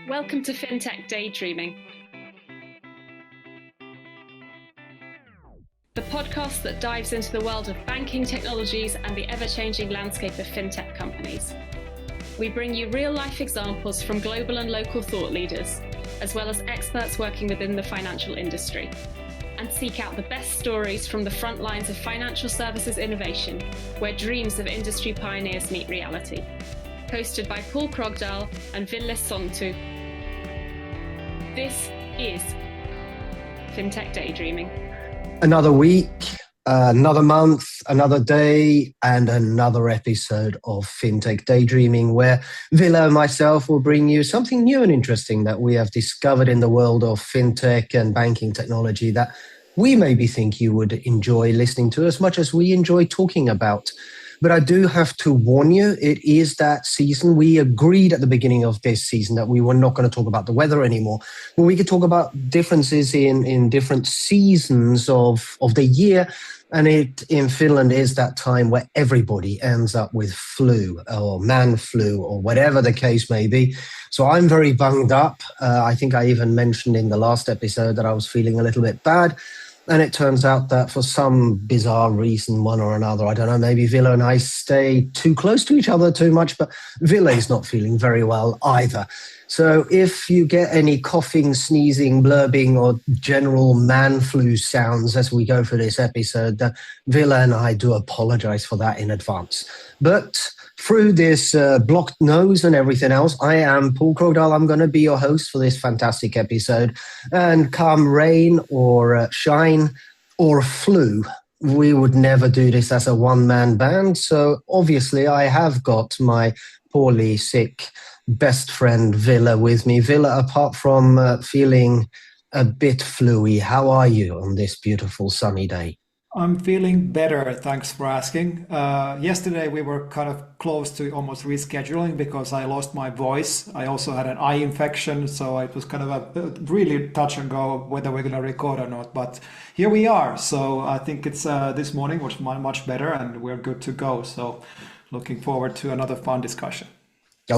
Welcome to Fintech Daydreaming, the podcast that dives into the world of banking technologies and the ever-changing landscape of fintech companies. We bring you real-life examples from global and local thought leaders, as well as experts working within the financial industry, and seek out the best stories from the front lines of financial services innovation, where dreams of industry pioneers meet reality. Hosted by Pål and Ville. This is Fintech Daydreaming. Another week, another month, another day, and another episode of Fintech Daydreaming, where Ville and myself will bring you something new and interesting that we have discovered in the world of fintech and banking technology that we maybe think you would enjoy listening to as much as we enjoy talking about. But I do have to warn you, it is that season. We agreed at the beginning of this season that we were not going to talk about the weather anymore. But we could talk about differences in different seasons of the year. And it in Finland is that time where everybody ends up with flu or man flu or whatever the case may be. So I'm very bunged up. I think I even mentioned in the last episode that I was feeling a little bit bad. And it turns out that for some bizarre reason, one or another, I don't know, maybe Ville and I stay too close to each other too much, but Ville is not feeling very well either. So if you get any coughing, sneezing, blurbing, or general man flu sounds as we go through this episode, Ville and I do apologize for that in advance. But through this blocked nose and everything else, I am Pål. I'm going to be your host for this fantastic episode. And come rain or shine or flu, we would never do this as a one-man band. So obviously I have got my poorly sick best friend Ville with me. Ville, apart from feeling a bit fluey, how are you on this beautiful sunny day? I'm feeling better, thanks for asking. Yesterday we were kind of close to almost rescheduling because I lost my voice. I also had an eye infection, so it was kind of a really touch and go whether we're going to record or not. But here we are. So I think it's this morning was much better and we're good to go. So looking forward to another fun discussion.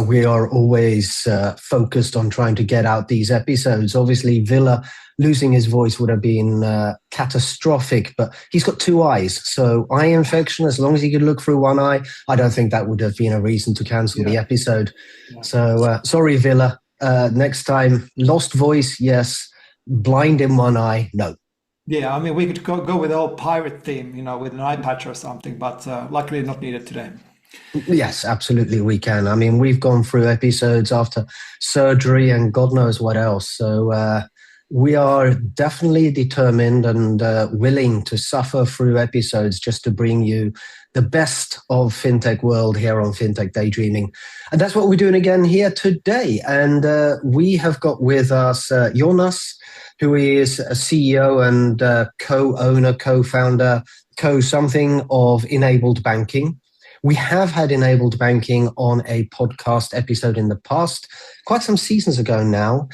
We are always focused on trying to get out these episodes. Obviously, Ville losing his voice would have been catastrophic, but he's got two eyes. So eye infection, as long as he could look through one eye, I don't think that would have been a reason to cancel the episode. Yeah. So sorry, Ville. Next time, lost voice, yes. Blind in one eye, no. Yeah, I mean, we could go with the old pirate theme, with an eye patch or something, but luckily not needed today. Yes, absolutely we can. I mean, we've gone through episodes after surgery and God knows what else. So we are definitely determined and willing to suffer through episodes just to bring you the best of fintech world here on Fintech Daydreaming. And that's what we're doing again here today. And we have got with us Joonas, who is a CEO and co-owner, co-founder, co-something of Enabled Banking. We have had Enabled Banking on a podcast episode in the past, quite some seasons ago now.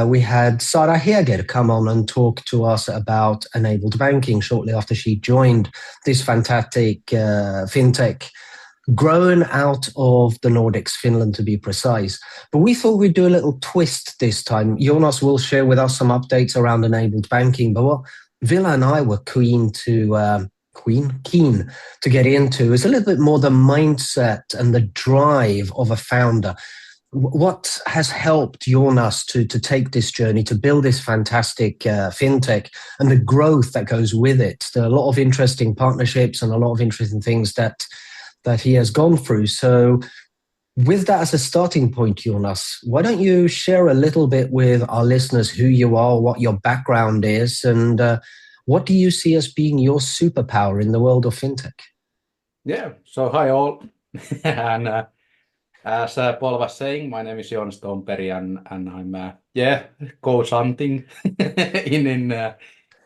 We had Sara Heger come on and talk to us about Enabled Banking shortly after she joined this fantastic fintech, grown out of the Nordics, Finland to be precise. But we thought we'd do a little twist this time. Joonas will share with us some updates around Enabled Banking, but what Ville and I were keen to get into is a little bit more the mindset and the drive of a founder. What has helped Joonas to take this journey, to build this fantastic fintech and the growth that goes with it? There are a lot of interesting partnerships and a lot of interesting things that he has gone through. So with that as a starting point, Joonas, why don't you share a little bit with our listeners who you are, what your background is, and what do you see as being your superpower in the world of fintech? Yeah, so hi all. And as Pål was saying, my name is Joonas Tomperi and I'm co-something in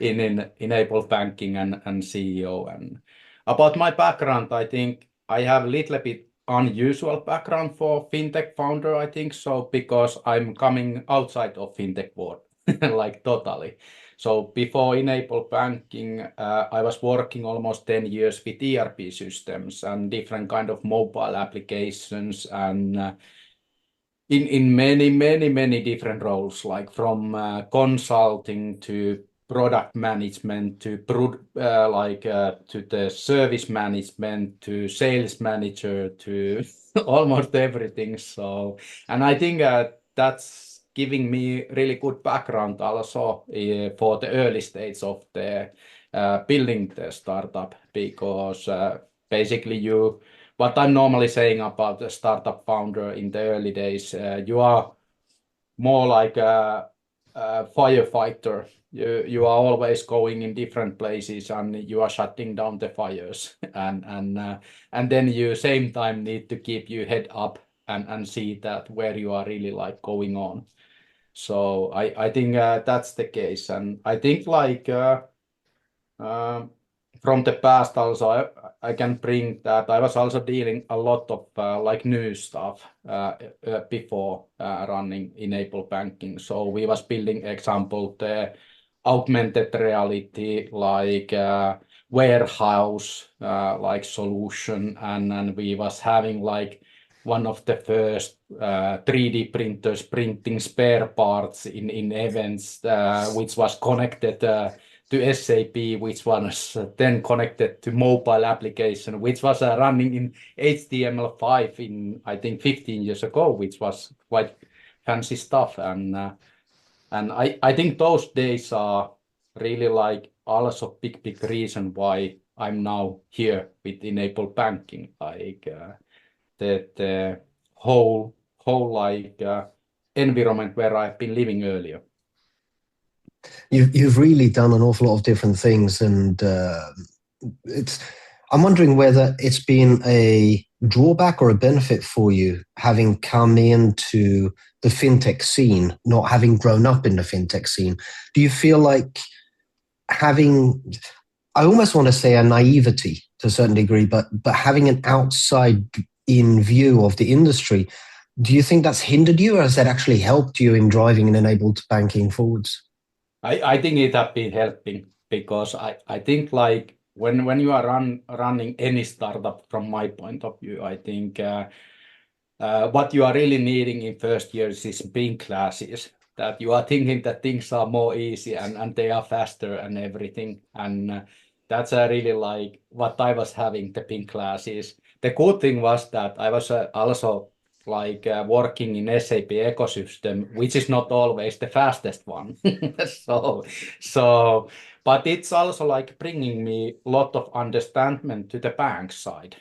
Enabled Banking and CEO. And about my background, I think I have a little bit unusual background for fintech founder, I think so, because I'm coming outside of fintech world, like totally. So before Enabled Banking, I was working almost 10 years with ERP systems and different kind of mobile applications and in many different roles, like from consulting to product management to to the service management to sales manager to almost everything. So, and I think that's giving me really good background also for the early stage of the building the startup, because basically what I'm normally saying about the startup founder in the early days, you are more like a firefighter. You are always going in different places and you are shutting down the fires, and then you same time need to keep your head up and see that where you are really like going on. So I think that's the case, and I think like from the past also I can bring that I was also dealing a lot of like new stuff before running Enable Banking. So we was building example the augmented reality like warehouse like solution, and we was having like one of the first 3D printers printing spare parts in events, which was connected to SAP, which was then connected to mobile application, which was running in HTML5 in, I think, 15 years ago, which was quite fancy stuff. And I think those days are really like also big reason why I'm now here with Enable Banking, like the whole like environment where I've been living earlier. You've really done an awful lot of different things, and I'm wondering whether it's been a drawback or a benefit for you having come into the fintech scene, not having grown up in the fintech scene. Do you feel like having, I almost want to say a naivety to a certain degree, but having an outside in view of the industry, do you think that's hindered you, or has that actually helped you in driving and enabled banking forwards? I think it has been helping, because I think like when you are running any startup, from my point of view, I think what you are really needing in first years is being classes, that you are thinking that things are more easy and they are faster and everything, and that's really like what I was having, the pink classes. The good thing was that I was also like working in SAP ecosystem, which is not always the fastest one. So, but it's also like bringing me a lot of understanding to the bank side,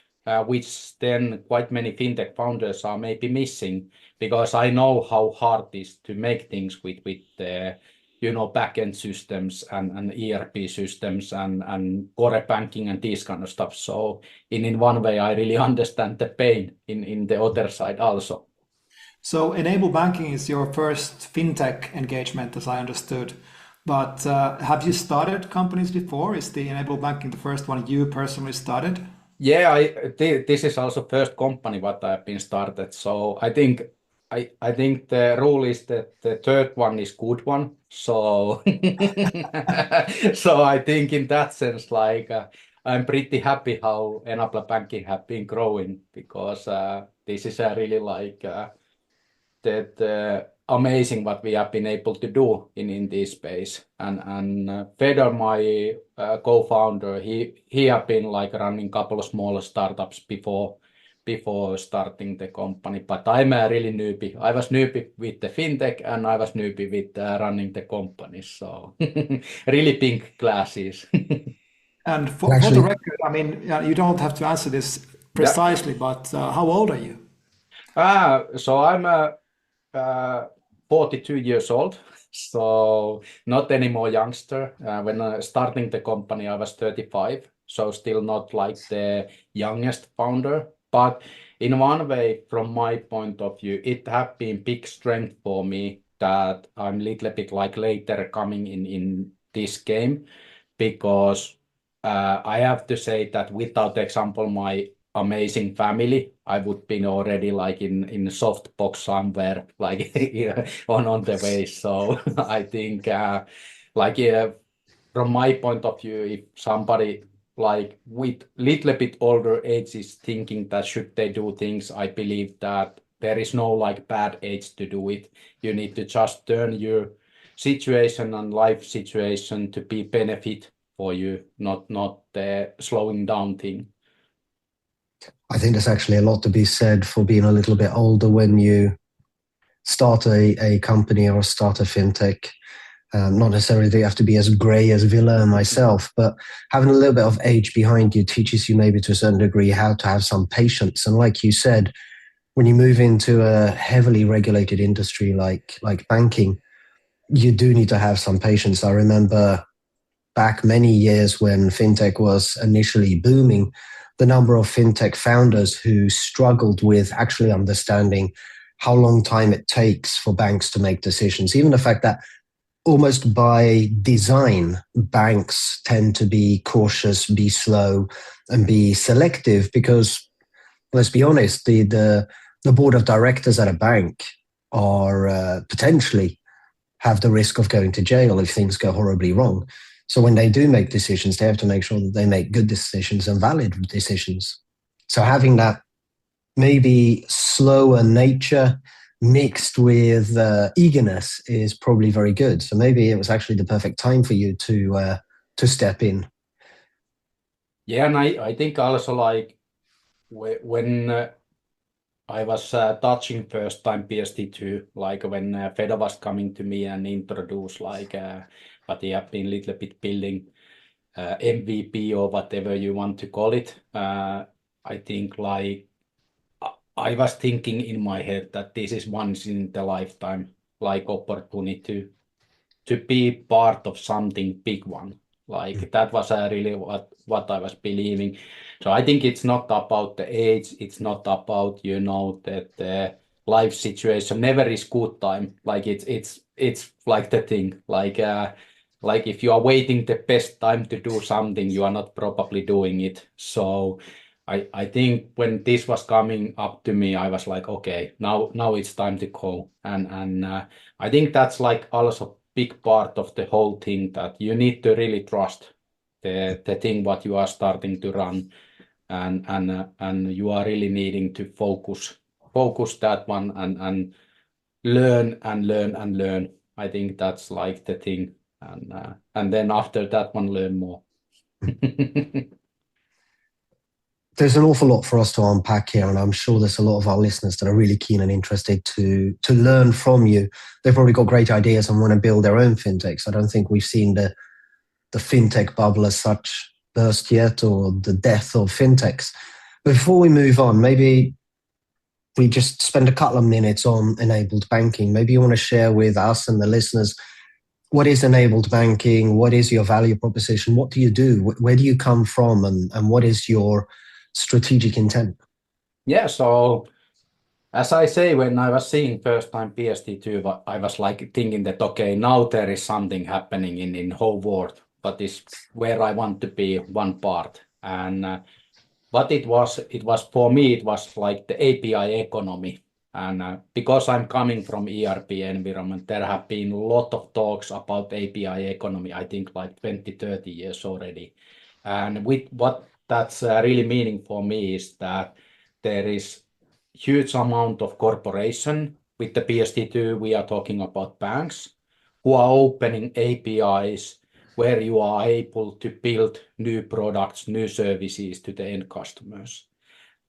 which then quite many fintech founders are maybe missing, because I know how hard it is to make things with the backend systems and ERP systems and core banking and this kind of stuff. So in one way, I really understand the pain in the other side also. So Enable Banking is your first fintech engagement, as I understood. But have you started companies before? Is the Enable Banking the first one you personally started? Yeah, this is also first company what I've been started. So I think the rule is that the third one is good one. So so I think in that sense, like I'm pretty happy how Enable Banking have been growing, because this is really like the amazing what we have been able to do in this space. And Fedor, my co-founder, he have been like running a couple of smaller startups before starting the company. But I'm a really newbie. I was newbie with the fintech, and I was newbie with running the company. So really pink glasses. And for the record, I mean, you don't have to answer this Yeah. precisely, but how old are you? So I'm 42 years old, so not any more youngster. When starting the company, I was 35, so still not like the youngest founder. But in one way, from my point of view, it have been big strength for me that I'm little bit like later coming in this game, because I have to say that without example, my amazing family, I would been already like in soft box somewhere, like on the way. So I think like from my point of view, if somebody like with little bit older age is thinking that should they do things, I believe that there is no like bad age to do it. You need to just turn your situation and life situation to be benefit for you, not the slowing down thing. I think there's actually a lot to be said for being a little bit older when you start a company or start a fintech. Not necessarily they have to be as grey as Ville and myself, but having a little bit of age behind you teaches you maybe to a certain degree how to have some patience. And like you said, when you move into a heavily regulated industry like banking, you do need to have some patience. I remember back many years when fintech was initially booming, the number of fintech founders who struggled with actually understanding how long time it takes for banks to make decisions. Even the fact that almost by design, banks tend to be cautious, be slow, and be selective because, let's be honest, the board of directors at a bank are potentially have the risk of going to jail if things go horribly wrong. So when they do make decisions, they have to make sure that they make good decisions and valid decisions. So having that maybe slower nature mixed with eagerness is probably very good. So maybe it was actually the perfect time for you to step in. Yeah, and I think also like when I was touching first time PSD2, like when Feda was coming to me and introduced like what they have been a little bit building MVP or whatever you want to call it. I think like I was thinking in my head that this is once in the lifetime like opportunity to be part of something big one. Like that was really what I was believing. So I think it's not about the age. It's not about that the life situation never is good time. Like it's like the thing. Like if you are waiting the best time to do something, you are not probably doing it. So I think when this was coming up to me, I was like, okay, now it's time to go. And I think that's like also big part of the whole thing that you need to really trust the thing what you are starting to run, and you are really needing to focus that one and learn and learn and learn. I think that's like the thing, and then after that one learn more. There's an awful lot for us to unpack here, and I'm sure there's a lot of our listeners that are really keen and interested to learn from you. They've probably got great ideas and want to build their own fintechs. I don't think we've seen the fintech bubble as such burst yet, or the death of fintechs. But before we move on, maybe we just spend a couple of minutes on enabled banking. Maybe you want to share with us and the listeners, what is enabled banking? What is your value proposition? What do you do? Where do you come from? And what is your strategic intent? Yeah, so as I say, when I was seeing first time PSD2, I was like thinking that, okay, now there is something happening in whole world, but is where I want to be one part. And what it was for me, it was like the API economy. And because I'm coming from ERP environment, there have been a lot of talks about API economy, I think like 20, 30 years already. And with what that's really meaning for me is that there is huge amount of corporation. With the PSD2, we are talking about banks who are opening APIs where you are able to build new products, new services to the end customers.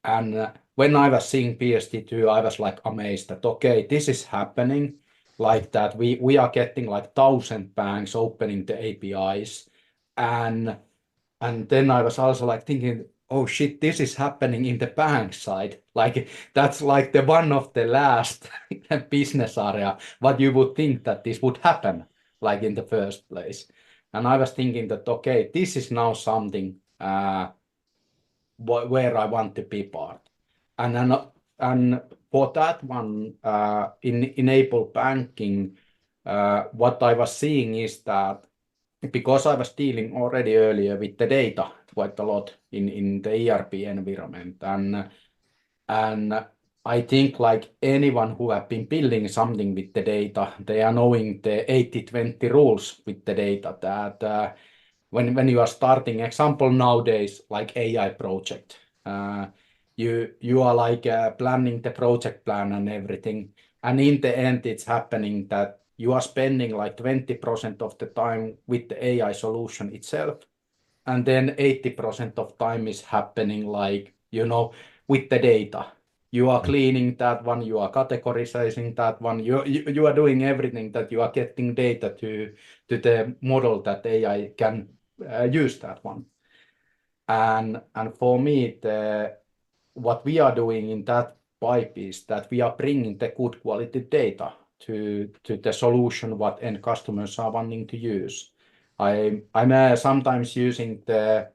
And when I was seeing PSD2, I was like amazed that, okay, this is happening like that. We are getting like 1,000 banks opening the APIs. And then I was also like thinking, oh shit, this is happening in the bank side. Like that's like the one of the last business area, what you would think that this would happen like in the first place. And I was thinking that, okay, this is now something where I want to be part. And for that one, in enable banking, what I was seeing is that because I was dealing already earlier with the data quite a lot in the ERP environment, and I think like anyone who have been building something with the data, they are knowing the 80-20 rules with the data that when you are starting, example nowadays, like AI project, you are like planning the project plan and everything, and in the end it's happening that you are spending like 20% of the time with the AI solution itself, and then 80% of time is happening like, with the data. You are cleaning that one, you are categorizing that one, you are doing everything that you are getting data to the model that AI can use that one. And for me, what we are doing in that pipe is that we are bringing the good quality data to the solution what end customers are wanting to use. I'm sometimes using the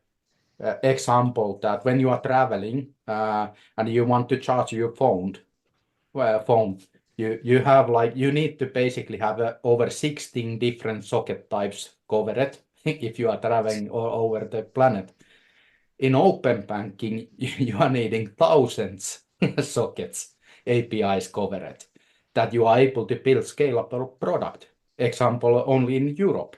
example that when you are traveling and you want to charge your phone, you have like you need to basically have over 16 different socket types covered if you are traveling all over the planet. In open banking, you are needing thousands sockets, APIs covered, that you are able to build scalable product. Example, only in Europe.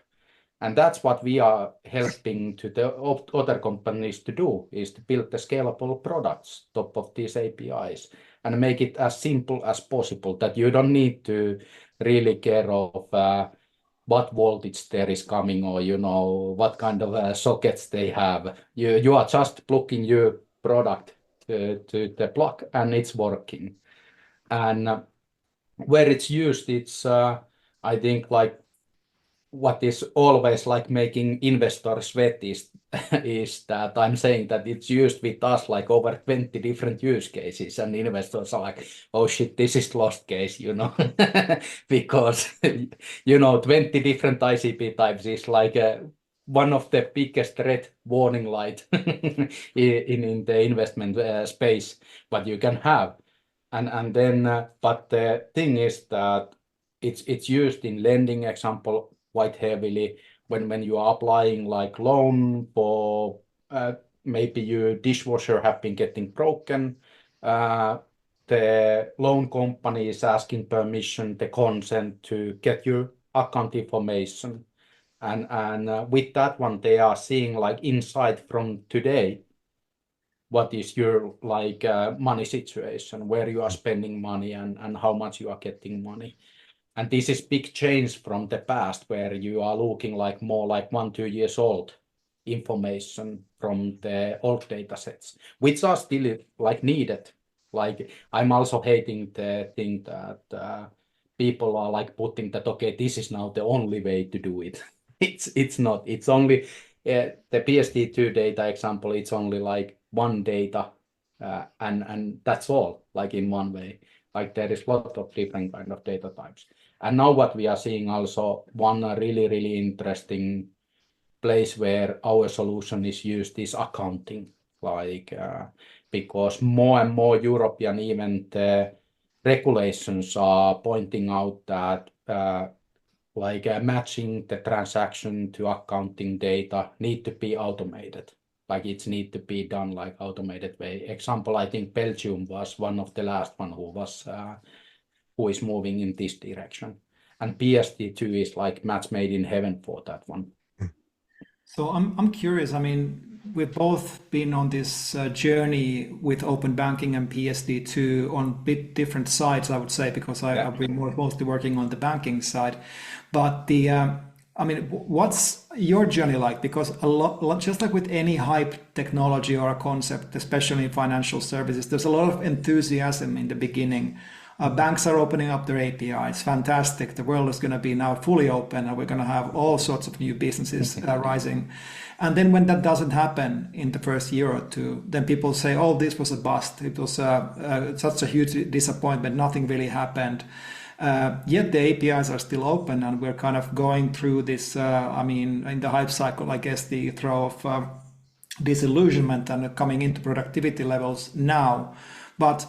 And that's what we are helping to the other companies to do, is to build the scalable products top of these APIs and make it as simple as possible, that you don't need to really care of what voltage there is coming, or what kind of sockets they have. You are just plugging your product to the plug and it's working. And where it's used, it's I think like what is always like making investors sweat is that I'm saying that it's used with us like over 20 different use cases, and investors are like, oh shit, this is lost case, because 20 different ICP types is like one of the biggest red warning light in the investment space what you can have. And then but the thing is that it's used in lending example quite heavily when you are applying like loan for maybe your dishwasher have been getting broken. The loan company is asking permission, the consent to get your account information. And with that one, they are seeing like insight from today. What is your like money situation, where you are spending money and how much you are getting money. And this is big change from the past, where you are looking like more like 1-2 years old information from the old data sets, which are still like needed. Like I'm also hating the thing that people are like putting that, okay, this is now the only way to do it. It's not. It's only the PSD2 data example. It's only like one data, and that's all. Like in one way. Like there is a lot of different kind of data types. And now what we are seeing also, one really, really interesting place where our solution is used is accounting. Like because more and more European even the regulations are pointing out that matching the transaction to accounting data need to be automated. Like it need to be done like automated way. Example, I think Belgium was one of the last one who is moving in this direction. And PSD2 is like match made in heaven for that one. So I'm curious. I mean, we've both been on this journey with open banking and PSD2 on bit different sides, I would say, because I've been mostly working on the banking side. But I mean, what's your journey like? Because a lot, just like with any hype technology or a concept, especially in financial services, there's a lot of enthusiasm in the beginning. Banks are opening up their APIs. Fantastic. The world is going to be now fully open, and we're going to have all sorts of new businesses rising. And then when that doesn't happen in the first year or two, then people say, oh, this was a bust. It was such a huge disappointment. Nothing really happened. Yet the APIs are still open, and we're kind of going through this, I mean, in the hype cycle, I guess the throw of disillusionment and coming into productivity levels now. But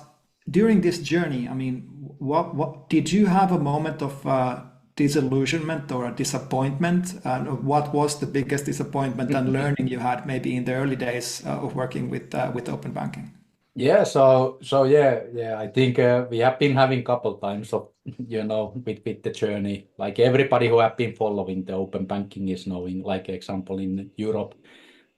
during this journey, I mean, what did you have a moment of disillusionment or a disappointment? And what was the biggest disappointment and learning you had maybe in the early days of working with open banking? Yeah, so yeah, I think we have been having couple times of with the journey. Like everybody who have been following the open banking is knowing. Like example in Europe,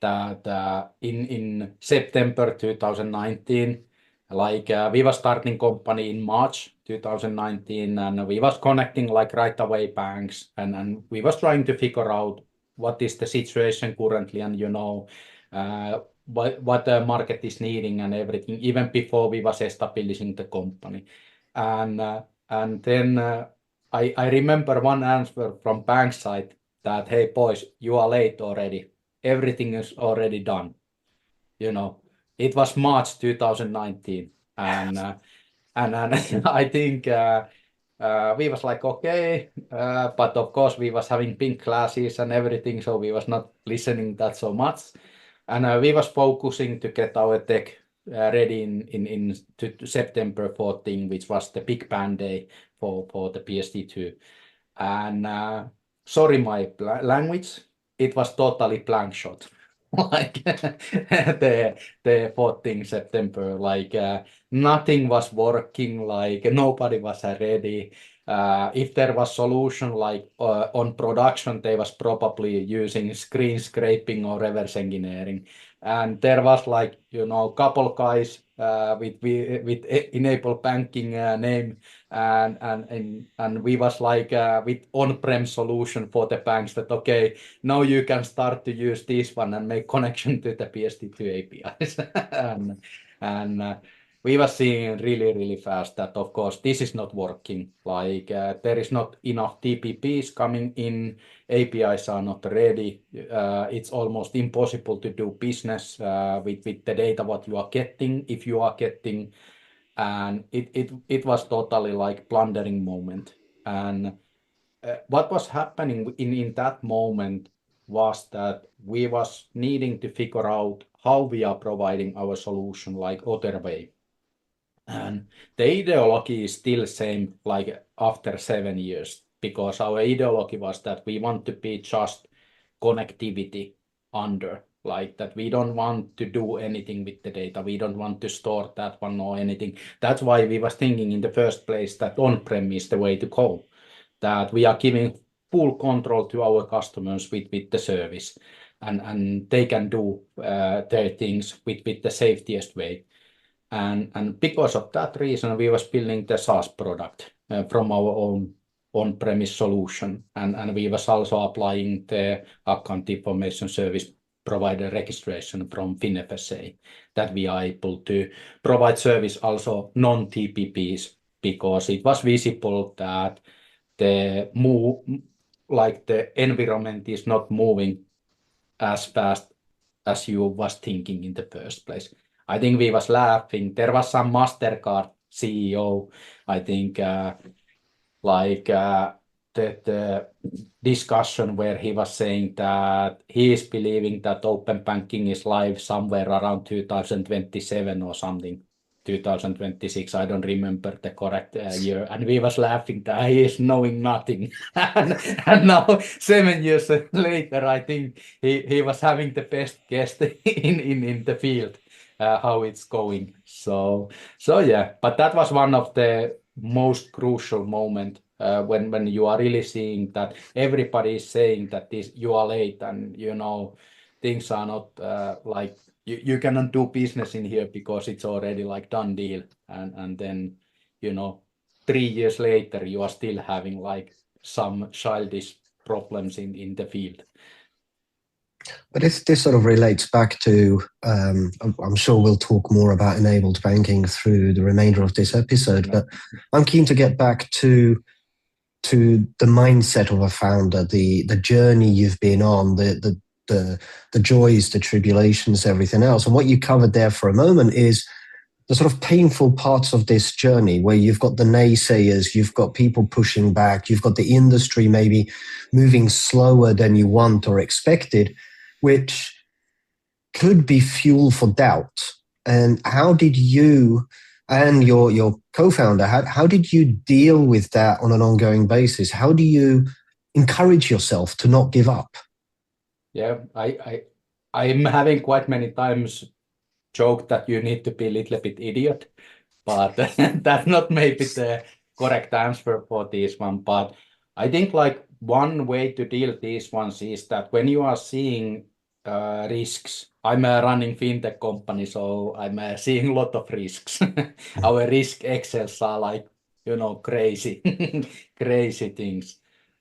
that in September 2019. Like we was starting company in March 2019, and we was connecting like right away banks, and we was trying to figure out what is the situation currently, and what the market is needing and everything, even before we was establishing the company. And then I remember one answer from bank side that, hey boys, you are late already. Everything is already done. It was March 2019, and I think we was like, okay, but of course we was having pink classes and everything, so we was not listening that so much, and we was focusing to get our tech ready to September 14, which was the big ban day for the PSD2, and sorry my language, it was totally blank shot. Like the 14th September, like nothing was working, like nobody was ready. If there was solution like on production, they was probably using screen scraping or reverse engineering. And there was like, couple guys with enable banking name, and we was like with on-prem solution for the banks that, okay, now you can start to use this one and make connection to the PSD2 APIs. and we were seeing really, really fast that, of course, this is not working. Like there is not enough TPPs coming in, APIs are not ready. It's almost impossible to do business with the data what you are getting, if you are getting. And it was totally like blundering moment. And what was happening in that moment was that we was needing to figure out how we are providing our solution like other way. And the ideology is still same like after 7 years, because our ideology was that we want to be just connectivity under, like that we don't want to do anything with the data. We don't want to store that one or anything. That's why we was thinking in the first place that on-prem is the way to go, that we are giving full control to our customers with the service, and they can do their things with the safetiest way. And because of that reason, we was building the SaaS product from our own on-premise solution, and we was also applying the account information service provider registration from FinFSA, that we are able to provide service also non-TPPs, because it was visible that the environment is not moving as fast as you was thinking in the first place. I think we was laughing. There was some MasterCard CEO, I think, the discussion where he was saying that he is believing that open banking is live somewhere around 2027 or something, 2026. I don't remember the correct year. And we was laughing that he is knowing nothing. and now 7 years later, I think he was having the best guess in the field. How it's going. So yeah, but that was one of the most crucial moment when you are really seeing that everybody is saying that you are late, and things are not like you cannot do business in here because it's already like done deal, and then 3 years later you are still having like some childish problems in the field. But this sort of relates back to, I'm sure we'll talk more about enabled banking through the remainder of this episode, but I'm keen to get back to the mindset of a founder, the journey you've been on, the joys, the tribulations, everything else. And what you covered there for a moment is the sort of painful parts of this journey, where you've got the naysayers, you've got people pushing back, you've got the industry maybe moving slower than you want or expected, which could be fuel for doubt. And how did you and your co-founder, how did you deal with that on an ongoing basis? How do you encourage yourself to not give up? Yeah, I'm having quite many times joked that you need to be a little bit idiot, but that's not maybe the correct answer for this one. But I think like one way to deal these ones is that when you are seeing risks I'm running fintech company, so I'm seeing a lot of risks. Our risk excels are like, crazy, crazy things.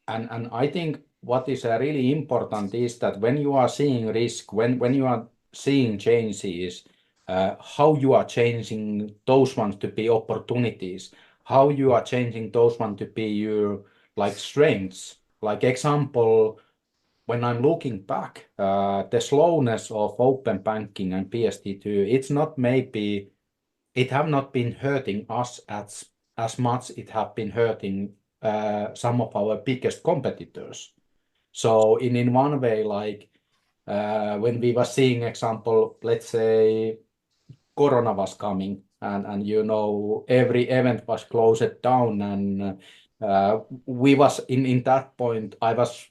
And I think what is really important is that when you are seeing risk, when you are seeing changes, how you are changing those ones to be opportunities, how you are changing those ones to be your like strengths. Like example, when I'm looking back, the slowness of open banking and PSD2, it have not been hurting us as much it have been hurting some of our biggest competitors. So in one way, like when we were seeing example, let's say Corona was coming and every event was closed down and we was in that point, I was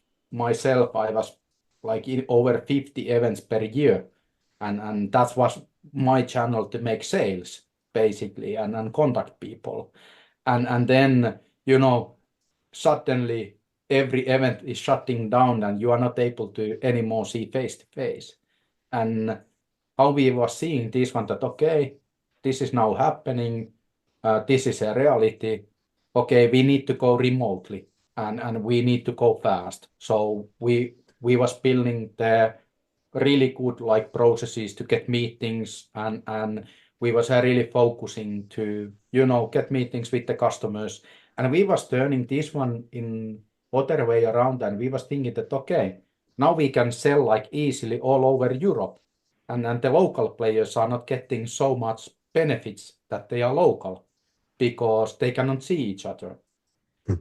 like in over 50 events per year and that was my channel to make sales basically and contact people and then suddenly every event is shutting down and you are not able to anymore see face to face. And how we were seeing this one that, okay, this is now happening, this is a reality, okay, we need to go remotely and we need to go fast. So we was building the really good like processes to get meetings and we was really focusing to, get meetings with the customers. And we was turning this one in other way around and we was thinking that, okay, now we can sell like easily all over Europe and the local players are not getting so much benefits that they are local because they cannot see each other.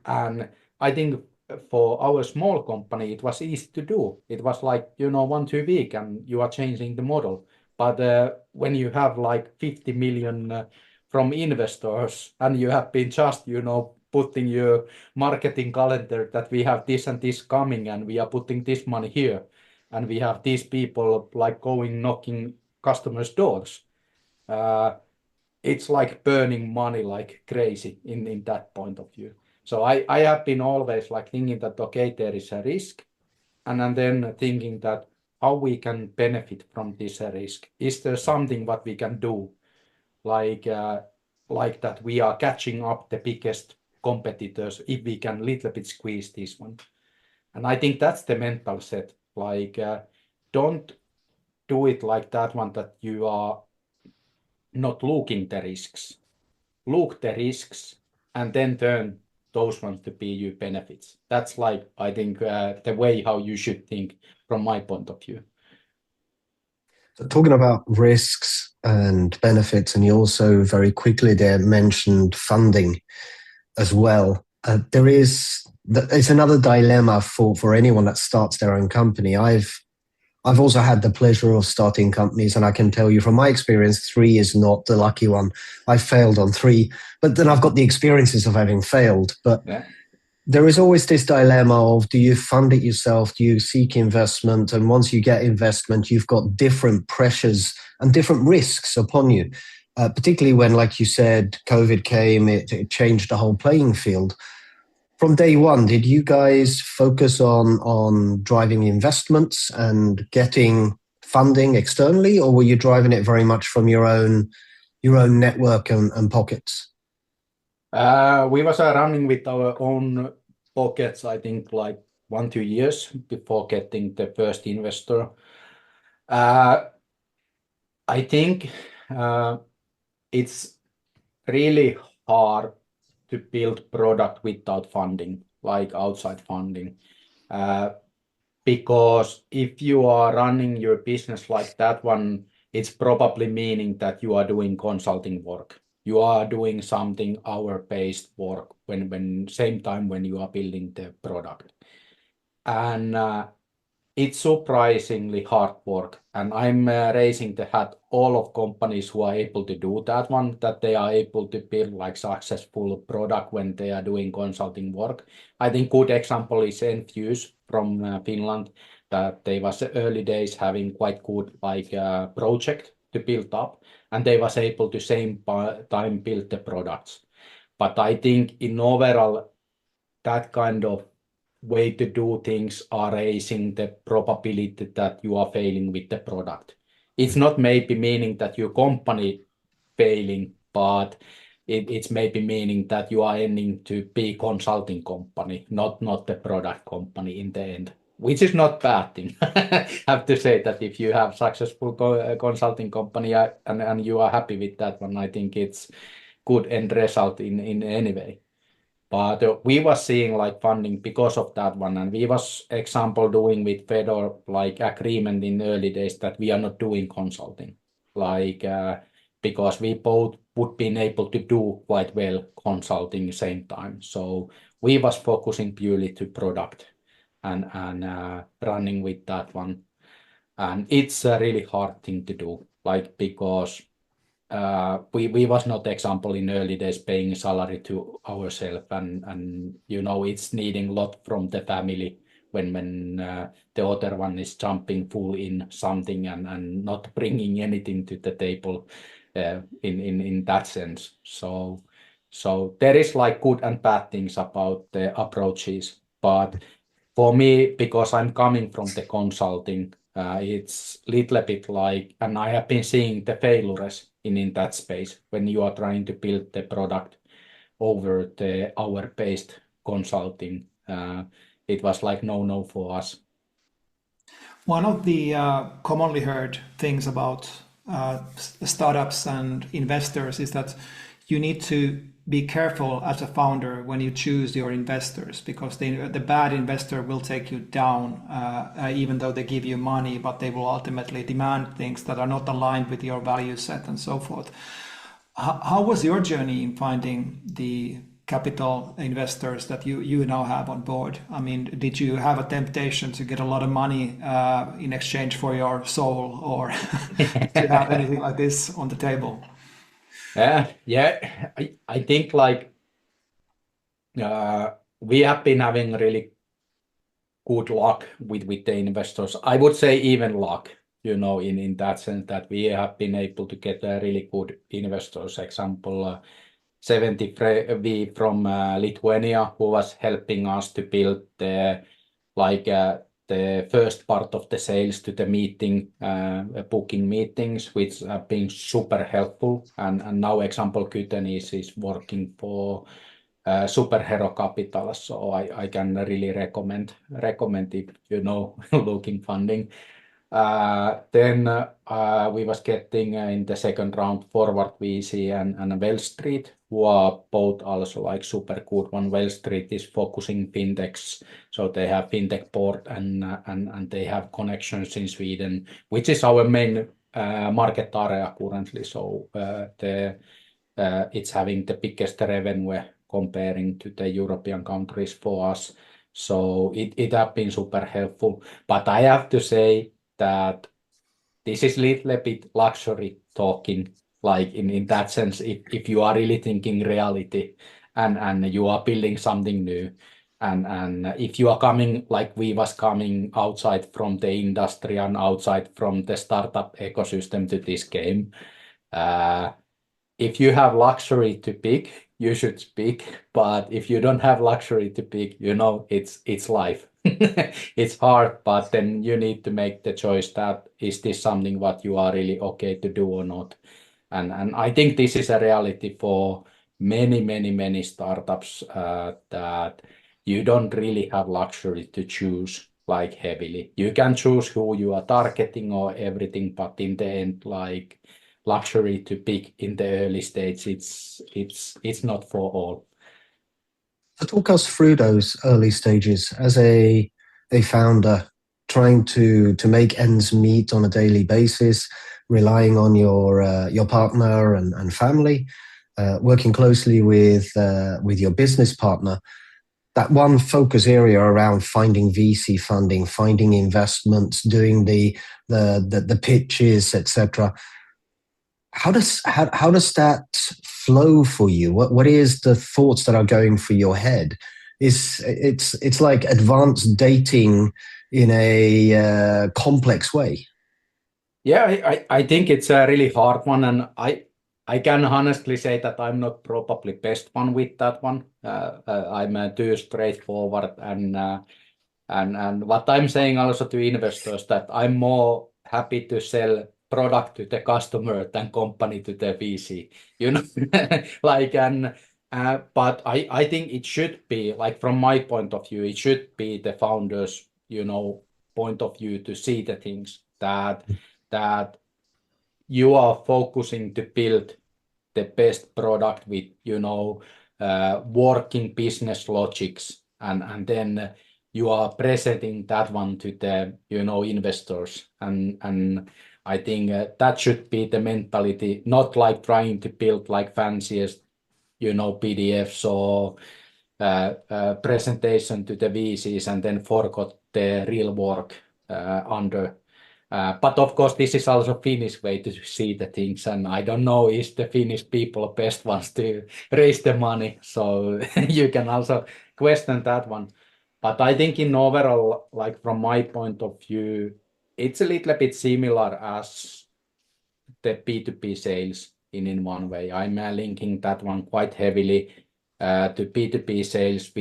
And I think for our small company, it was easy to do. It was like, 1-2 week and you are changing the model. But when you have like 50 million from investors and you have been just, putting your marketing calendar that we have this and this coming and we are putting this money here and we have these people like going knocking customers' doors. It's like burning money like crazy in that point of view. So I have been always like thinking that, okay, there is a risk, and then thinking that how we can benefit from this risk. Is there something what we can do, like that we are catching up the biggest competitors if we can little bit squeeze this one. And I think that's the mental set. Like don't do it like that one that you are not looking the risks. Look the risks and then turn those ones to be your benefits. That's like, I think, the way how you should think from my point of view. So talking about risks and benefits, and you also very quickly there mentioned funding as well. It's another dilemma for anyone that starts their own company. I've also had the pleasure of starting companies, and I can tell you from my experience, 3 is not the lucky one. I failed on 3, but then I've got the experiences of having failed. But Yeah. there is always this dilemma of, do you fund it yourself? Do you seek investment? And once you get investment, you've got different pressures and different risks upon you, particularly when, like you said, COVID came, it changed the whole playing field. From day one, did you guys focus on driving investments and getting funding externally, or were you driving it very much from your own network and pockets? We was running with our own pockets, I think like 1-2 years before getting the first investor. I think it's really hard to build product without funding, like outside funding. Because if you are running your business like that one, it's probably meaning that you are doing consulting work. You are doing something hour-based work when same time when you are building the product. And it's surprisingly hard work. And I'm raising the hat all of companies who are able to do that one, that they are able to build like successful product when they are doing consulting work. I think good example is Enfuse from Finland, that they was early days having quite good like project to build up, and they was able to same time build the products. But I think in overall, that kind of way to do things are raising the probability that you are failing with the product. it's not maybe meaning that your company failing, but it's maybe meaning that you are ending to be consulting company, not the product company in the end, which is not bad thing. Have to say that if you have successful consulting company and you are happy with that one, I think it's good end result in any way. But we was seeing like funding because of that one, and we was example doing with Fedor like agreement in early days that we are not doing consulting, like because we both would been able to do quite well consulting same time. So we was focusing purely to product and running with that one, and it's a really hard thing to do, like because we was not example in early days paying salary to ourselves and it's needing a lot from the family when the other one is jumping full in something and not bringing anything to the table in that sense. So there is like good and bad things about the approaches, but for me, because I'm coming from the consulting, it's little bit like, and I have been seeing the failures in that space when you are trying to build the product over the hour-based consulting. It was like no for us. One of the commonly heard things about startups and investors is that you need to be careful as a founder when you choose your investors, because the bad investor will take you down, even though they give you money, but they will ultimately demand things that are not aligned with your value set and so forth. How was your journey in finding the capital investors that you now have on board? I mean, did you have a temptation to get a lot of money in exchange for your soul, or did you have anything like this on the table? Yeah, I think like we have been having really good luck with the investors. I would say even luck, in that sense that we have been able to get really good investors. Example, 70V from Lithuania, who was helping us to build the first part of the sales to the meeting, booking meetings, which have been super helpful. And now example Kyten is working for Superhero Capital, so I can really recommend if looking funding. Then we was getting in the second round Forward VC and Well Street, who are both also like super good. One Well Street is focusing fintechs, so they have fintech board and they have connections in Sweden, which is our main market area currently. So it's having the biggest revenue comparing to the European countries for us. So it have been super helpful. But I have to say that this is little bit luxury talking, like in that sense, if you are really thinking reality and you are building something new, and if you are coming like we was coming outside from the industry and outside from the startup ecosystem to this game, if you have luxury to pick, you should speak. But if you don't have luxury to pick, it's life. It's hard, but then you need to make the choice that is this something what you are really okay to do or not. And I think this is a reality for many startups, that you don't really have luxury to choose like heavily. You can choose who you are targeting or everything, but in the end, like luxury to pick in the early stage, it's not for all. So talk us through those early stages as a founder trying to make ends meet on a daily basis, relying on your partner and family, working closely with your business partner. That one focus area around finding VC funding, finding investments, doing the pitches, etc. How does that flow for you? What is the thoughts that are going through your head? It's like advanced dating in a complex way. Yeah, I think it's a really hard one, and I can honestly say that I'm not probably best one with that one. I'm too straightforward, and what I'm saying also to investors that I'm more happy to sell product to the customer than company to the VC, you know. Like, and but I think it should be, like, from my point of view, it should be the founders, you know, point of view to see the things that you are focusing to build the best product with, you know, working business logics, and then you are presenting that one to the, you know, investors, and I think that should be the mentality, not like trying to build like fanciest, you know, PDFs or presentation to the VCs and then forgot the real work under. But of course, this is also Finnish way to see the things, and I don't know is the Finnish people best ones to raise the money, so you can also question that one. But I think in overall, like from my point of view, it's a little bit similar as the B2B sales in one way. I'm linking that one quite heavily to B2B sales,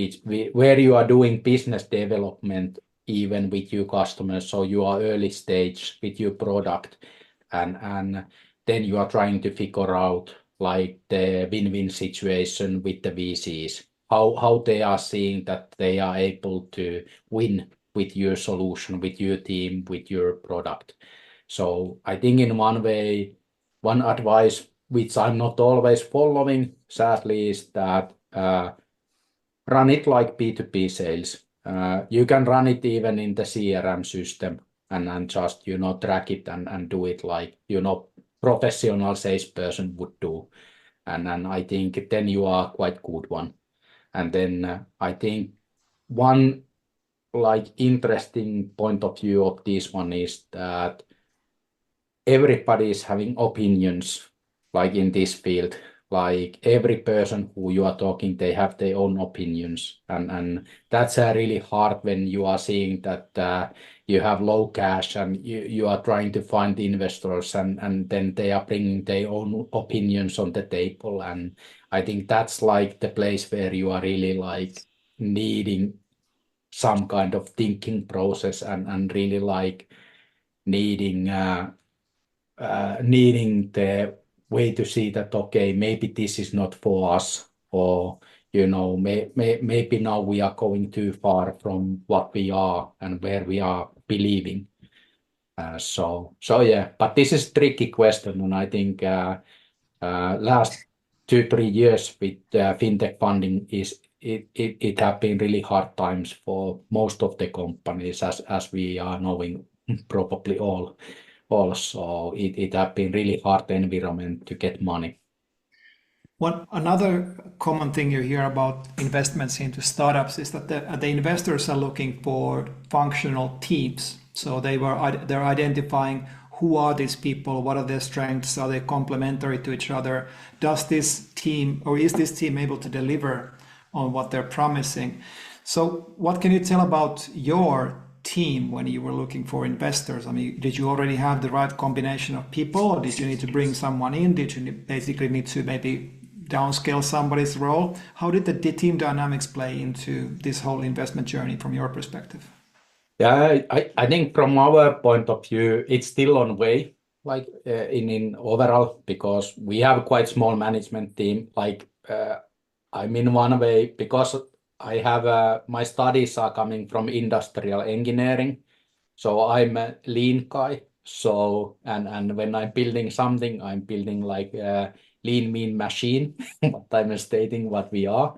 where you are doing business development even with your customers. So you are early stage with your product, and then you are trying to figure out like the win-win situation with the VCs, how they are seeing that they are able to win with your solution, with your team, with your product. So I think in one way, one advice which I'm not always following, sadly, is that run it like B2B sales. You can run it even in the CRM system and just, you know, track it and do it like, you know, professional salesperson would do. And I think then you are quite good one. And then I think one like interesting point of view of this one is that everybody is having opinions like in this field. Like every person who you are talking, they have their own opinions, and that's really hard when you are seeing that you have low cash and you are trying to find investors, and then they are bringing their own opinions on the table. And I think that's like the place where you are really like needing some kind of thinking process and really like needing needing the way to see that, okay, maybe this is not for us, or, you know, maybe now we are going too far from what we are and where we are believing. So yeah, but this is a tricky question, and I think last 2-3 years with fintech funding it have been really hard times for most of the companies, as we are knowing probably all. Also, it have been really hard environment to get money. Another common thing you hear about investments into startups is that the investors are looking for functional teams. So they're identifying who are these people, what are their strengths, are they complementary to each other? Does this team, or is this team able to deliver on what they're promising? So what can you tell about your team when you were looking for investors? I mean, did you already have the right combination of people, or did you need to bring someone in? Did you basically need to maybe downscale somebody's role? How did the team dynamics play into this whole investment journey from your perspective? Yeah, I think from our point of view, it's still on way, like in overall, because we have a quite small management team. Like I'm in one way because I have my studies are coming from industrial engineering, so I'm a lean guy. So and when I'm building something, I'm building like a lean mean machine. What I'm stating what we are.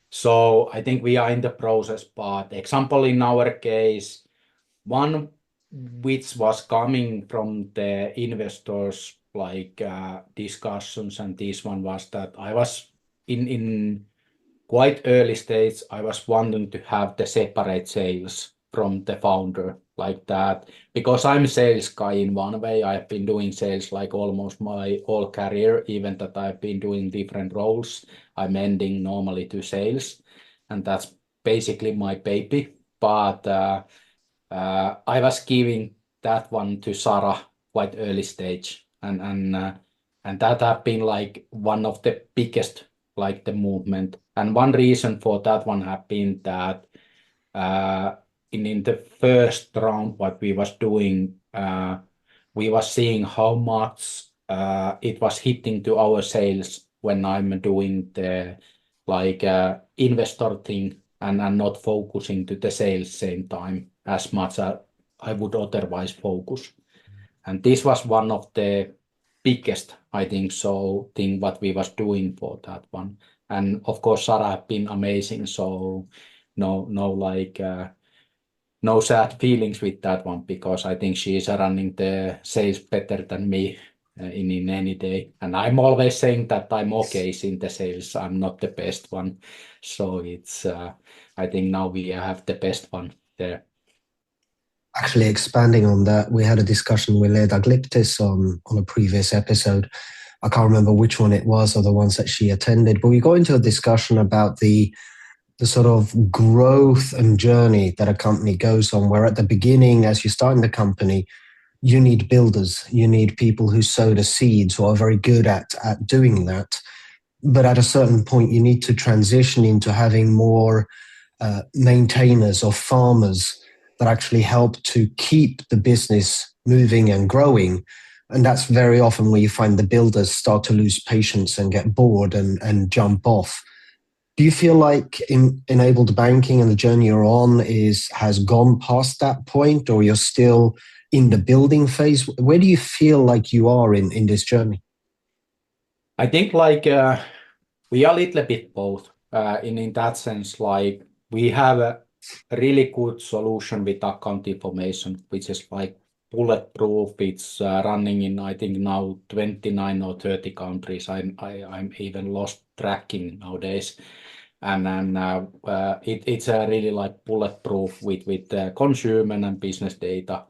So I think we are in the process. But example in our case, one which was coming from the investors like discussions, and this one was that I was in quite early stage, I was wanting to have the separate sales from the founder like that, because I'm a sales guy in one way. I've been doing sales like almost my whole career, even that I've been doing different roles. I'm ending normally to sales, and that's basically my baby. But I was giving that one to Sarah quite early stage, and that have been like one of the biggest like the movement. And one reason for that one have been that in the first round what we was doing we was seeing how much it was hitting to our sales when I'm doing the investor thing and not focusing to the sales same time as much as I would otherwise focus. And this was one of the biggest, I think so, thing what we was doing for that one. And of course, Sarah have been amazing. So no sad feelings with that one because I think she is running the sales better than me in any day. And I'm always saying that I'm okay in the sales. I'm not the best one. So it's I think now we have the best one there. Actually, expanding on that, we had a discussion with Leda Gliptis on a previous episode. I can't remember which one it was or the ones that she attended, but we got into a discussion about the sort of growth and journey that a company goes on, where at the beginning, as you start in the company, you need builders, you need people who sow the seeds, who are very good at doing that. But at a certain point, you need to transition into having more maintainers or farmers that actually help to keep the business moving and growing. And that's very often where you find the builders start to lose patience and get bored and jump off. Do you feel like enabled banking and the journey you're on has gone past that point, or you're still in the building phase? Where do you feel like you are in this journey? I think we are a little bit both in that sense. Like we have a really good solution with account information, which is like bulletproof. It's running in I think now 29 or 30 countries. I'm even lost tracking nowadays. And then it's really like bulletproof with consumer and business data.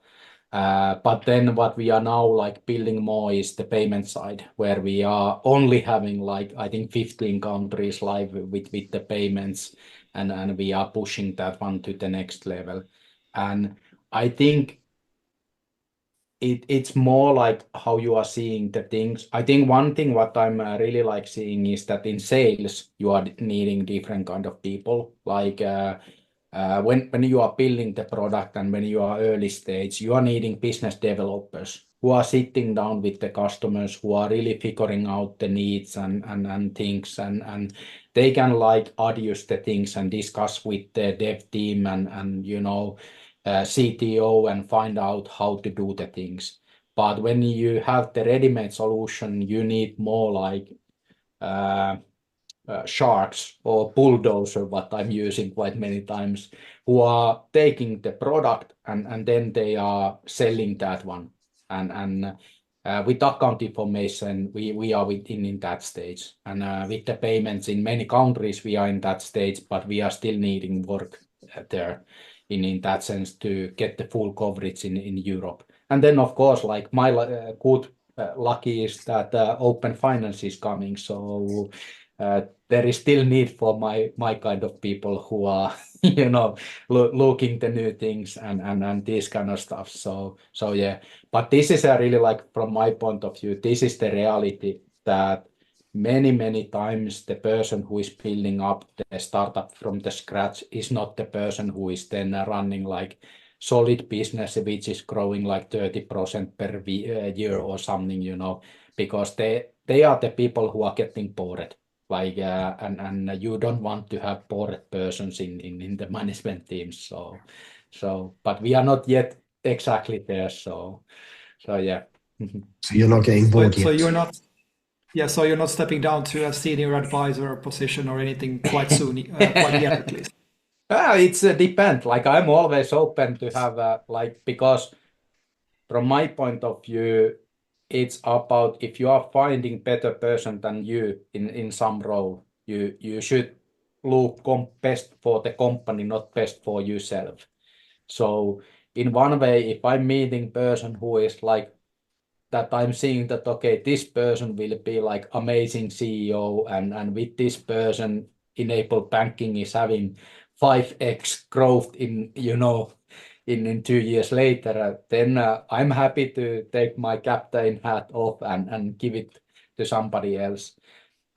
But then what we are now like building more is the payment side, where we are only having like I think 15 countries live with the payments, and we are pushing that one to the next level. And I think it's more like how you are seeing the things. I think one thing what I'm really like seeing is that in sales you are needing different kind of people. Like when you are building the product and when you are early stage, you are needing business developers who are sitting down with the customers, who are really figuring out the needs and things, and they can like adjust the things and discuss with the dev team and CTO and find out how to do the things. But when you have the ready-made solution, you need more like sharks or bulldozer, what I'm using quite many times, who are taking the product and then they are selling that one. And with account information, we are in that stage. And with the payments in many countries, we are in that stage, but we are still needing work there in that sense to get the full coverage in Europe. And then, of course, like my good lucky is that open finance is coming. So there is still need for my kind of people who are, looking the new things and this kind of stuff. So yeah, but this is really like from my point of view, this is the reality that many times the person who is building up the startup from the scratch is not the person who is then running like solid business which is growing like 30% per year or something, because they are the people who are getting bored. Like and you don't want to have bored persons in the management teams. So but we are not yet exactly there. So yeah. So you're not getting bored So yet. you're not, yeah. So you're not stepping down to a senior advisor position or anything quite soon, quite yet at least. It's depend. Like I'm always open to have because from my point of view, it's about if you are finding better person than you in some role, you should look best for the company, not best for yourself. So in one way, if I'm meeting person who is like that, I'm seeing that okay, this person will be like amazing CEO, and with this person, enabled banking is having 5x growth in 2 years later, then I'm happy to take my captain hat off and give it to somebody else.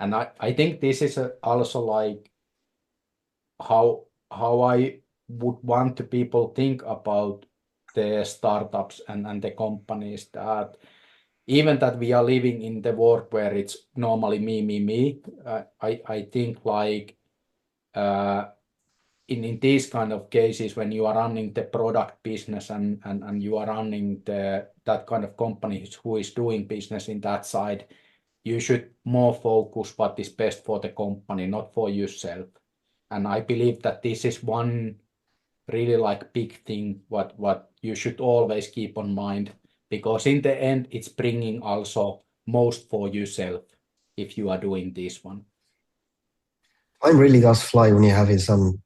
And I think this is also like how I would want to people think about the startups and the companies that even that we are living in the world where it's normally me, I think like in these kind of cases when you are running the product business and you are running that kind of company who is doing business in that side, you should more focus what is best for the company, not for yourself. And I believe that this is one really like big thing what you should always keep on mind, because in the end it's bringing also most for yourself if you are doing this one. Time really does fly when you're having some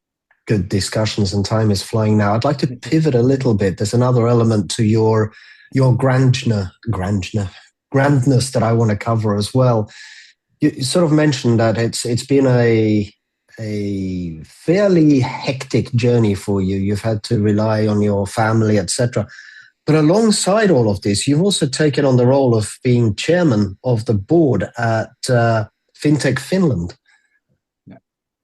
good discussions, and time is flying now. I'd like to pivot a little bit. There's another element to your grandness that I want to cover as well. You sort of mentioned that it's been a fairly hectic journey for you. You've had to rely on your family, etc. But alongside all of this, you've also taken on the role of being chairman of the board at Fintech Finland. Yeah.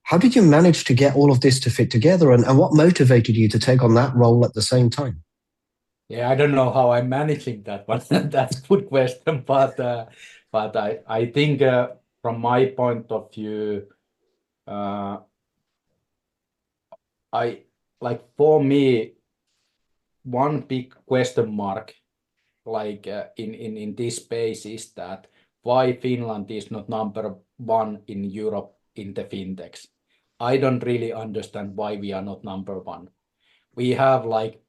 How did you manage to get all of this to fit together, and what motivated you to take on that role at the same time? Yeah, I don't know how I'm managing that one. That's a good question, but I think from my point of view, I like for me one big question mark like in this space is that why Finland is not number one in Europe in the fintechs. I don't really understand why we are not number one. We have like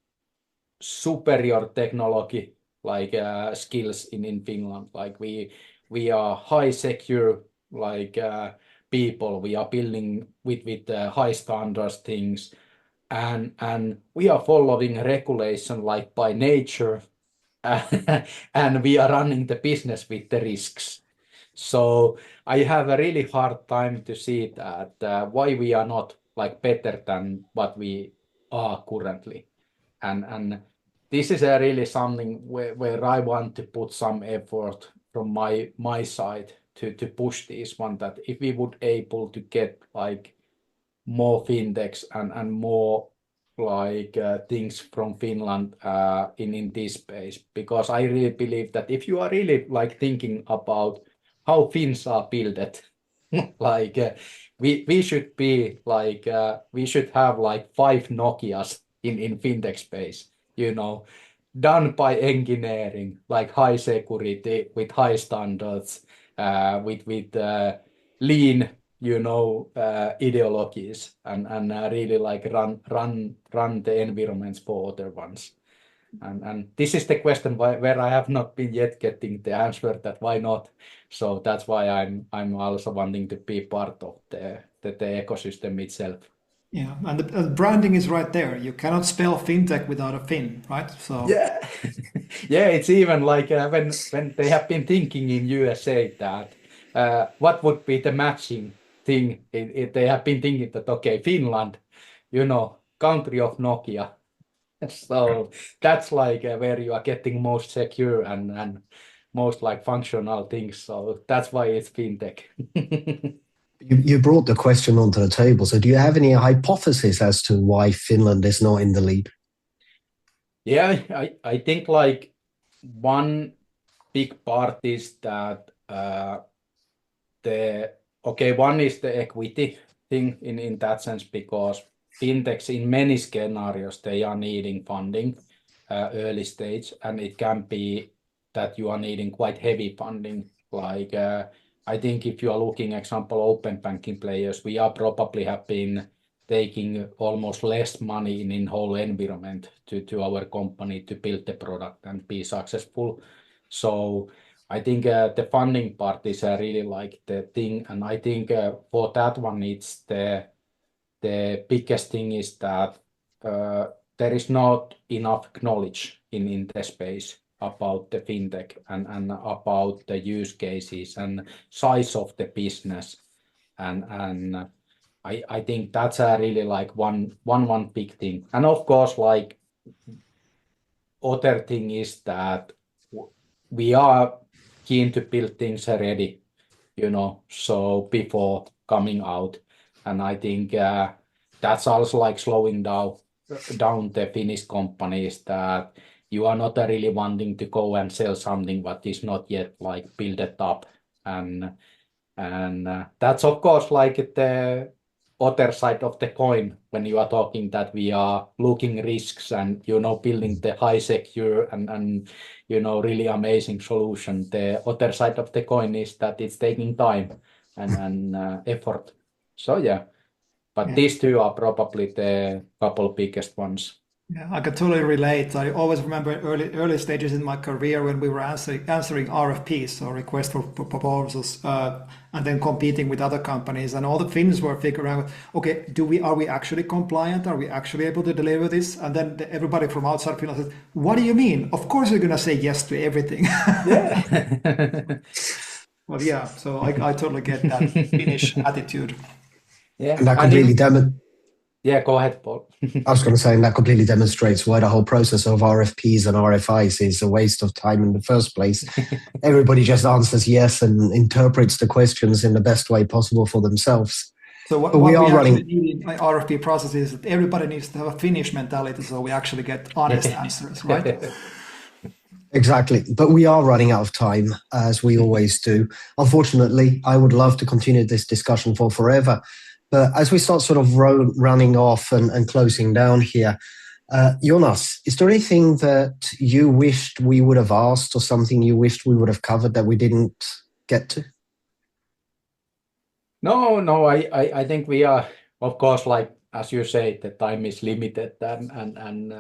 superior technology like skills in Finland. Like we are high secure like people. We are building with high standards things, and we are following regulation like by nature, and we are running the business with the risks. So I have a really hard time to see that why we are not like better than what we are currently, and this is really something where I want to put some effort from my side to push this one, that if we would able to get like more fintechs and more like things from Finland in this space, because I really believe that if you are really like thinking about how Finns are built, like we should be like we should have like 5 Nokias in fintech space, you know, done by engineering, like high security with high standards, with lean, you know, ideologies, and really like run the environments for other ones. And this is the question where I have not been yet getting the answer that why not. So that's why I'm also wanting to be part of the ecosystem itself. Yeah, and the branding is right there. You cannot spell fintech without a fin, right? So Yeah, yeah. It's even like when they have been thinking in USA that what would be the matching thing. They have been thinking that okay, Finland, you know, country of Nokia. So that's like where you are getting most secure and most like functional things. So that's why it's fintech. You brought the question onto the table. So do you have any hypothesis as to why Finland is not in the lead? Yeah, I think like one big part is that one is the equity thing in that sense, because fintechs in many scenarios they are needing funding early stage, and it can be that you are needing quite heavy funding. Like I think if you are looking example open banking players, we are probably have been taking almost less money in whole environment to our company to build the product and be successful. So I think the funding part is really like the thing, and I think for that one, it's the biggest thing is that there is not enough knowledge in the space about the fintech and about the use cases and size of the business, and I think that's a really like one big thing. And of course, like other thing is that we are keen to build things ready, you know, so before coming out. And I think that's also like slowing down down the Finnish companies that you are not really wanting to go and sell something that is not yet like built up, and that's of course like the other side of the coin when you are talking that we are looking risks and building the high secure and really amazing solution. The other side of the coin is that it's taking time and effort. So yeah, but these two are probably the couple biggest ones. Yeah, I can totally relate. I always remember early stages in my career when we were answering RFPs, so request for proposals, and then competing with other companies, and all the Finns were figuring out, okay, are we actually compliant? Are we actually able to deliver this? And then everybody from outside Finland said, "What do you mean? Of course you're gonna say yes to everything." Yeah. Well, yeah. So I totally get that Finnish attitude. Yeah. And that completely Yeah, go ahead, Paul. I was going to say, and that completely demonstrates why the whole process of RFPs and RFIs is a waste of time in the first place. Everybody just answers yes and interprets the questions in the best way possible for themselves. So what we actually need in RFP process is that everybody needs to have a Finnish mentality, so we actually get honest answers, right? Exactly. But we are running out of time, as we always do. Unfortunately, I would love to continue this discussion for forever. But as we start sort of running off and closing down here, Joonas, is there anything that you wished we would have asked or something you wished we would have covered that we didn't get to? No, I think we are, of course, like as you say, the time is limited, and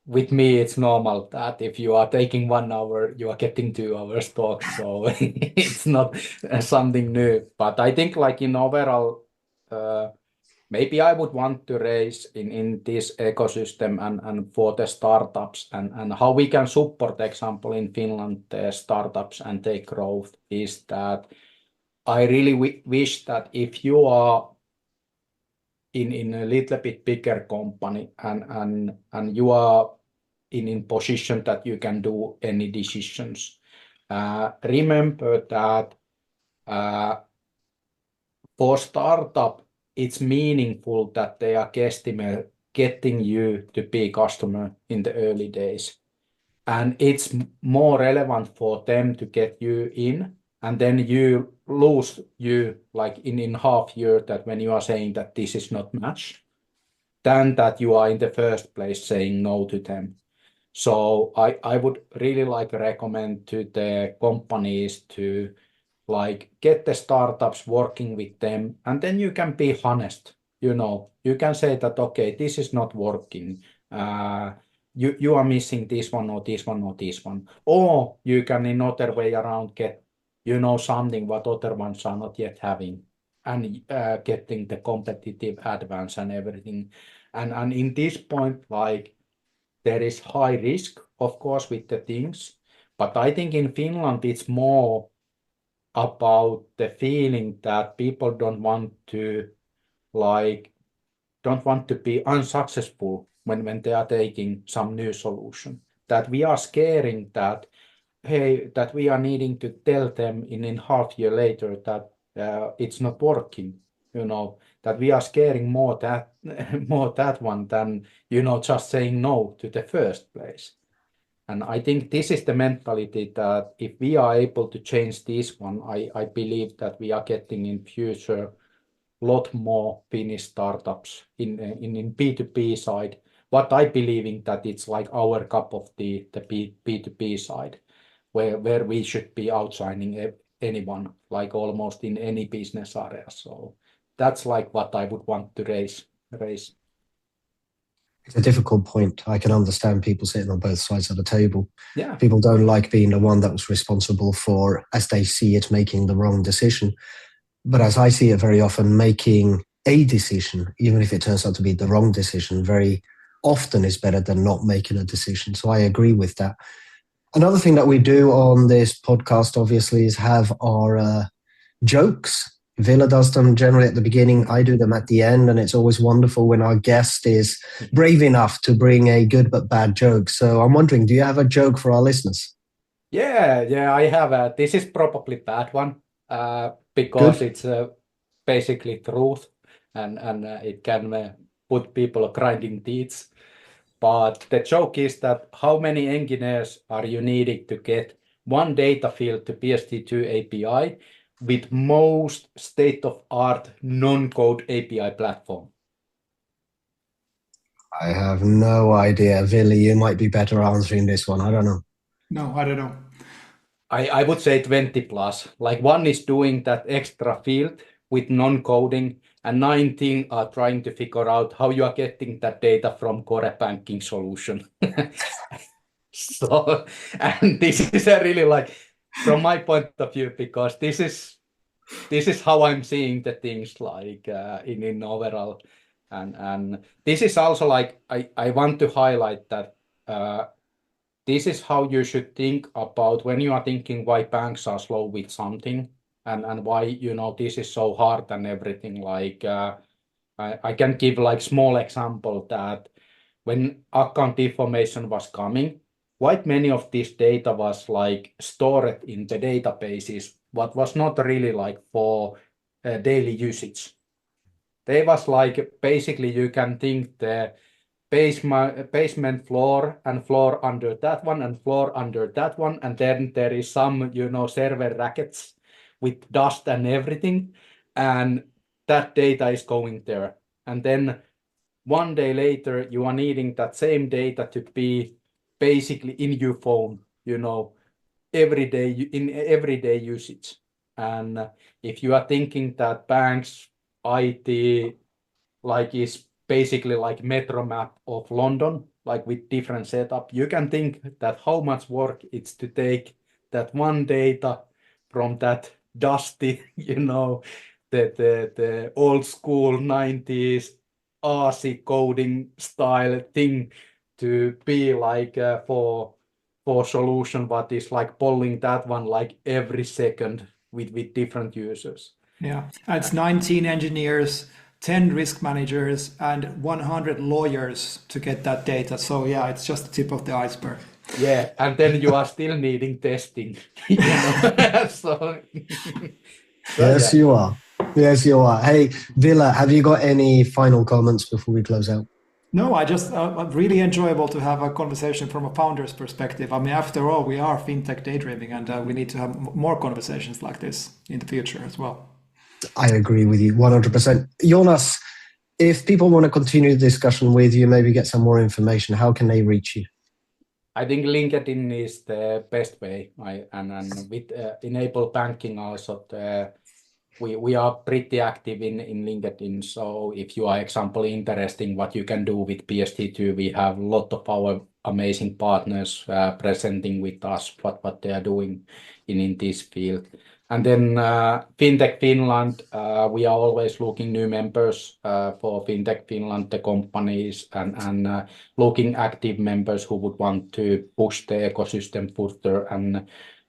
with me it's normal that if you are taking 1 hour, you are getting 2 hours talk, so it's not something new. But I think like in overall, maybe I would want to raise in this ecosystem and for the startups and how we can support, example, in Finland, the startups and their growth is that I really wish that if you are in a little bit bigger company and you are in position that you can do any decisions, remember that for startup, it's meaningful that they are getting you to be customer in the early days. And it's more relevant for them to get you in, and then you lose you like in half year that when you are saying that this is not match, than that you are in the first place saying no to them. So I would really like recommend to the companies to like get the startups working with them, and then you can be honest. You can say that, okay, this is not working. You are missing this one or this one or this one. Or you can in other way around get, something what other ones are not yet having and getting the competitive advance and everything. And in this point, like there is high risk, of course, with the things. But I think in Finland, it's more about the feeling that people don't want to be unsuccessful when they are taking some new solution. That we are scaring that, hey, that we are needing to tell them in half year later that it's not working. That we are scaring more that one than just saying no to the first place. And I think this is the mentality that if we are able to change this one, I believe that we are getting in future lot more Finnish startups in B2B side. What I believing that it's like our cup of tea, the B2B side, where we should be outshining anyone, like almost in any business area. So that's like what I would want to raise. It's a difficult point. I can understand people sitting on both sides of the table. Yeah. People don't like being the one that was responsible for, as they see it, making the wrong decision. But as I see it very often, making a decision, even if it turns out to be the wrong decision, very often is better than not making a decision. So I agree with that. Another thing that we do on this podcast, obviously, is have our jokes. Ville does them generally at the beginning. I do them at the end, and it's always wonderful when our guest is brave enough to bring a good but bad joke. So I'm wondering, do you have a joke for our listeners? Yeah, I have. This is probably bad one because Good. it's basically truth, and it can put people grinding teeth. But the joke is that how many engineers are you needing to get one data field to PSD2 API with most state-of-art non-code API platform? I have no idea. Ville, you might be better answering this one. I don't know. No, I don't know. I would say 20 plus. Like one is doing that extra field with non-coding, and 19 are trying to figure out how you are getting that data from core banking solution. So, and this is a really like, from my point of view, because this is how I'm seeing the things like in overall, and this is also like I want to highlight that this is how you should think about when you are thinking why banks are slow with something, and why this is so hard and everything. Like I can give like small example that when account information was coming, quite many of this data was like stored in the databases, but was not really like for daily usage. They was like basically you can think the basement floor and floor under that one and floor under that one, and then there is some server rackets with dust and everything, and that data is going there. And then one day later you are needing that same data to be basically in your phone, everyday in everyday usage. And if you are thinking that banks IT like is basically like metro map of London, like with different setup, you can think that how much work it's to take that one data from that dusty, the old school 90s RC coding style thing to be like for solution what is like polling that one like every second with different users. Yeah, it's 19 engineers, 10 risk managers, and 100 lawyers to get that data. So yeah, it's just the tip of the iceberg. Yeah, and then you are still needing testing, So, Yes, yeah. you are. Yes, you are. Hey, Ville, have you got any final comments before we close out? No, I just really enjoyable to have a conversation from a founder's perspective. I mean, after all, we are Fintech Daydreaming, and we need to have more conversations like this in the future as well. I agree with you 100%. Joonas, if people want to continue the discussion with you, maybe get some more information, how can they reach you? I think LinkedIn is the best way. And with enable banking also, we are pretty active in LinkedIn. So if you are, example, interested in what you can do with PSD2, we have a lot of our amazing partners presenting with us what they are doing in this field. And then Fintech Finland, we are always looking new members for Fintech Finland, the companies, and looking active members who would want to push the ecosystem further. And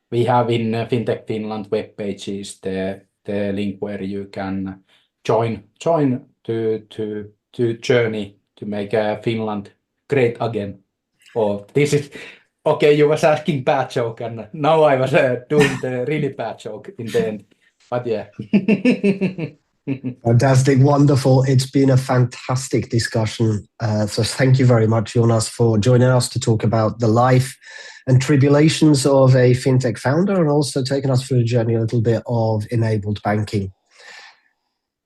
we have in Fintech Finland web pages the link where you can join to journey to make Finland great again. Or this is okay. You was asking bad joke, and now I was doing the really bad joke in the end. But yeah. Fantastic, wonderful. It's been a fantastic discussion. So thank you very much, Joonas, for joining us to talk about the life and tribulations of a fintech founder, and also taking us through the journey a little bit of enabled banking.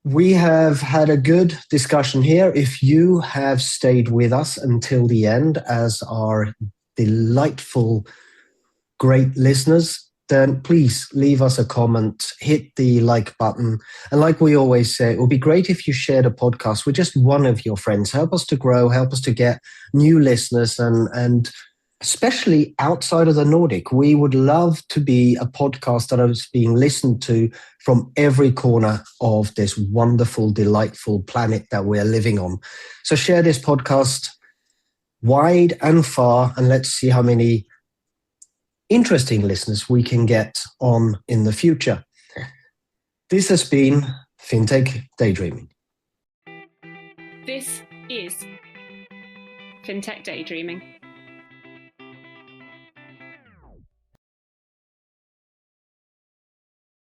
We have had a good discussion here. If you have stayed with us until the end as our delightful, great listeners, then please leave us a comment, hit the like button. And like we always say, it would be great if you shared a podcast with just one of your friends. Help us to grow, help us to get new listeners, and especially outside of the Nordic. We would love to be a podcast that is being listened to from every corner of this wonderful, delightful planet that we're living on. So share this podcast wide and far, and let's see how many interesting listeners we can get on in the future. This has been Fintech Daydreaming. This is Fintech Daydreaming.